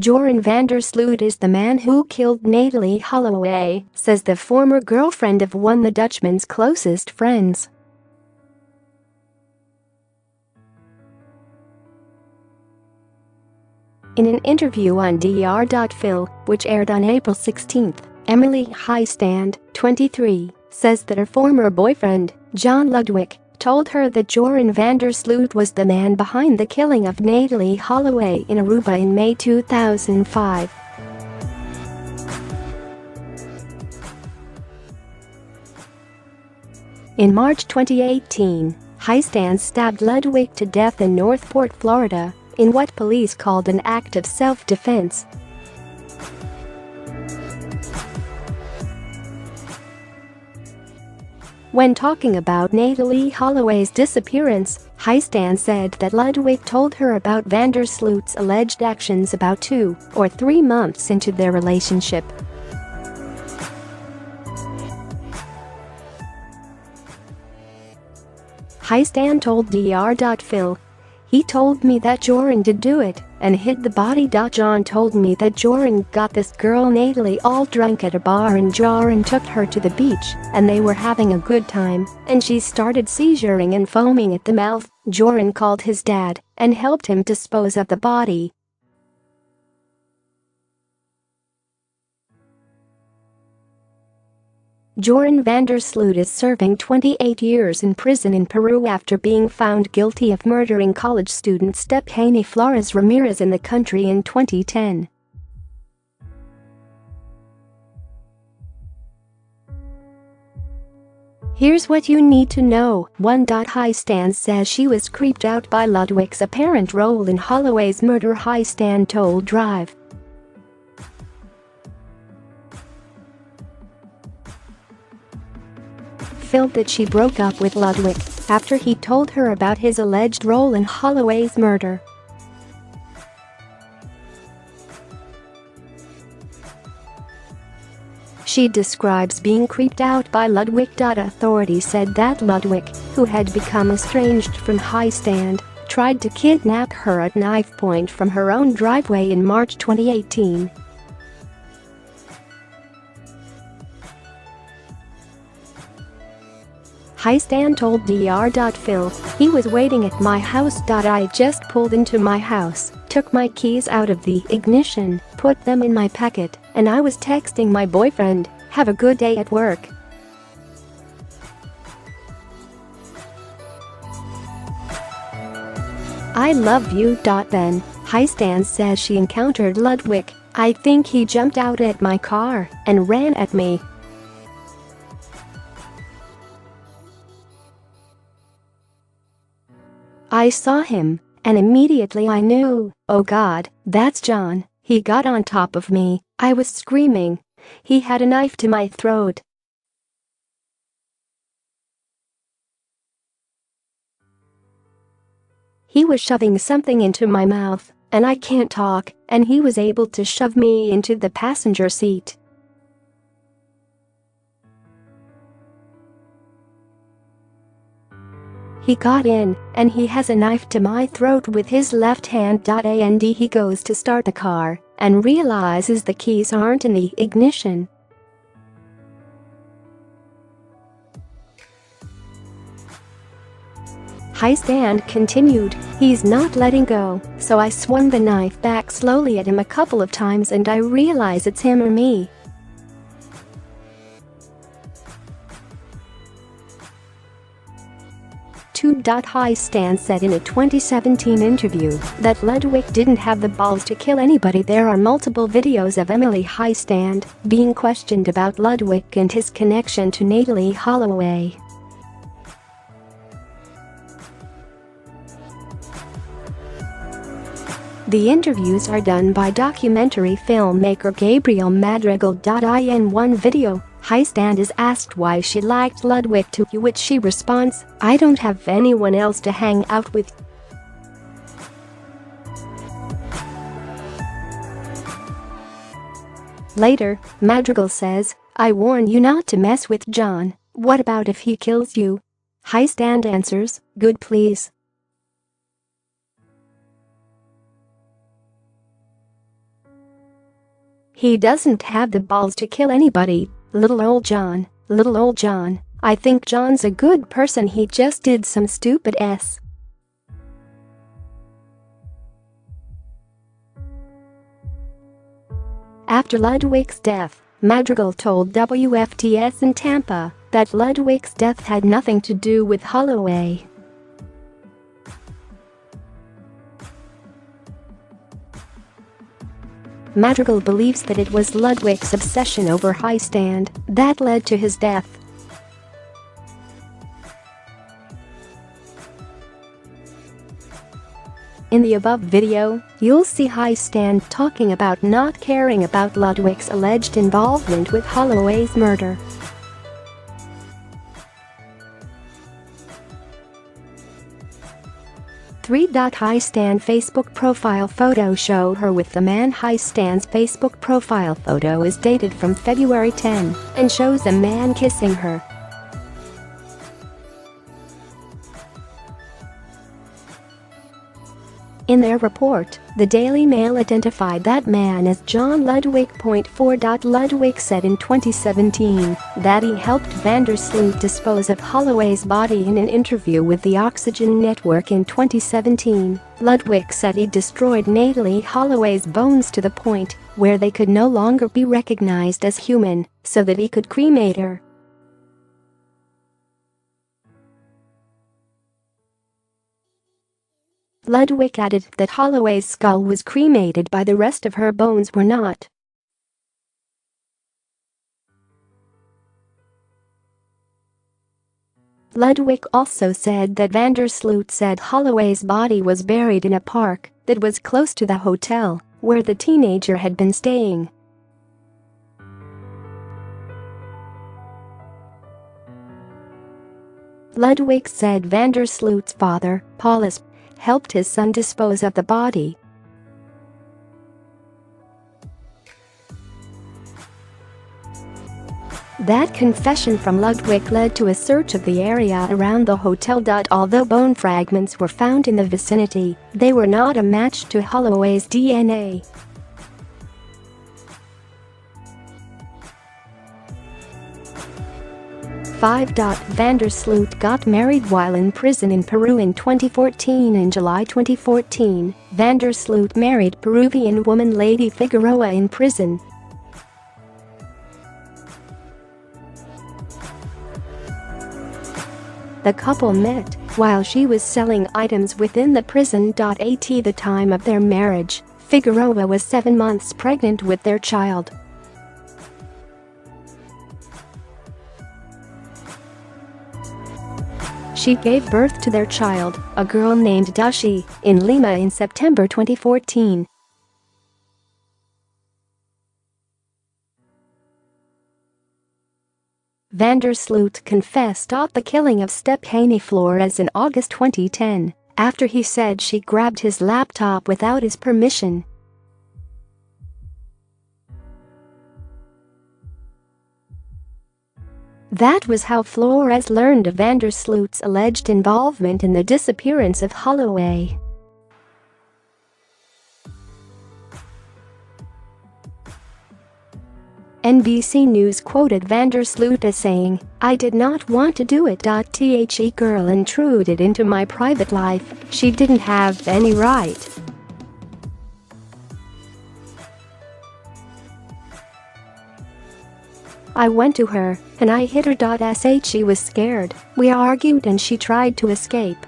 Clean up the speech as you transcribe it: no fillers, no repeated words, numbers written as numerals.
Joran van der Sloot is the man who killed Natalee Holloway, says the former girlfriend of one of the Dutchman's closest friends. In an interview on Dr.Phil, which aired on April 16, Emily Heistand, 23, says that her former boyfriend, John Ludwick, told her that Joran van der Sloot was the man behind the killing of Natalee Holloway in Aruba in May 2005. In March 2018, Heistand stabbed Ludwick to death in Northport, Florida, in what police called an act of self-defense. When talking about Natalee Holloway's disappearance, Heistand said that Ludwick told her about van der Sloot's alleged actions about 2 or 3 months into their relationship. Heistand told Dr.Phil, "He told me that Joran did do it and hid the body. John told me that Joran got this girl Natalee all drunk at a bar and Joran took her to the beach and they were having a good time and she started seizuring and foaming at the mouth. Joran called his dad and helped him dispose of the body." Joran van der Sloot is serving 28 years in prison in Peru after being found guilty of murdering college student Stephany Florez Ramirez in the country in 2010. Here's what you need to know. 1. Heistand says she was creeped out by Ludwick's apparent role in Holloway's murder. Heistand told Drive. Felt that she broke up with Ludwick after he told her about his alleged role in Holloway's murder. She describes being creeped out by Ludwick.Authorities said that Ludwick, who had become estranged from Heistand, tried to kidnap her at knifepoint from her own driveway in March 2018. Heistand told Dr.Phil, "He was waiting at my house.I just pulled into my house, took my keys out of the ignition, put them in my pocket, and I was texting my boyfriend, 'Have a good day at work.' I love you." Then, Heistand says she encountered Ludwick. "I think he jumped out at my car and ran at me. I saw him, and immediately I knew, oh God, that's John. He got on top of me, I was screaming. He had a knife to my throat. He was shoving something into my mouth, and I can't talk, and he was able to shove me into the passenger seat." He got in, and he has a knife to my throat with his left hand.And he goes to start the car and realizes the keys aren't in the ignition. Heistand continued, "He's not letting go, so I swung the knife back slowly at him a couple of times and I realize it's him or me." Heistand said in a 2017 interview that Ludwick didn't have the balls to kill anybody. There are multiple videos of Emily Heistand being questioned about Ludwick and his connection to Natalee Holloway. The interviews are done by documentary filmmaker Gabriel. Madrigal. In one video, Heistand is asked why she liked Ludwick, to which she responds, "I don't have anyone else to hang out with." Later, Madrigal says, "I warn you not to mess with John. What about if he kills you?" Heistand answers, "Good, please." He doesn't have the balls to kill anybody, little old John, little old John. I think John's a good person, he just did some stupid s. After Ludwick's death, Madrigal told WFTS in Tampa that Ludwick's death had nothing to do with Holloway. Madrigal believes that it was Ludwick's obsession over Heistand that led to his death. In the above video, you'll see Heistand talking about not caring about Ludwick's alleged involvement with Holloway's murder. Heistand Facebook profile photo show her with the man. Heistand's Facebook profile photo is dated from February 10 and shows a man kissing her. In their report, the Daily Mail identified that man as John Ludwick. 4. Ludwick said in 2017 that he helped Sloot dispose of Holloway's body in an interview with the Oxygen Network in 2017. Ludwick said he destroyed Natalee Holloway's bones to the point where they could no longer be recognized as human, so that he could cremate her. Ludwick added that Holloway's skull was cremated but the rest of her bones were not. Ludwick also said that Sloot said Holloway's body was buried in a park that was close to the hotel where the teenager had been staying. Ludwick said Sloot's father, Paulus, helped his son dispose of the body. That confession from Ludwick led to a search of the area around the hotel. Although bone fragments were found in the vicinity, they were not a match to Holloway's DNA. Sloot got married while in prison in Peru in 2014. In July 2014, Sloot married Peruvian woman Lady Figueroa in prison. The couple met while she was selling items within the prison. At the time of their marriage, Figueroa was 7 months pregnant with their child. She gave birth to their child, a girl named Dutchman, in Lima in September 2014. Sloot confessed to the killing of Stephany Florez in August 2010, after he said she grabbed his laptop without his permission. That was how Florez learned of Sloot's alleged involvement in the disappearance of Holloway. NBC News quoted Sloot as saying, "I did not want to do it. The girl intruded into my private life. She didn't have any right." "I went to her and I hit her. She was scared. We argued and she tried to escape.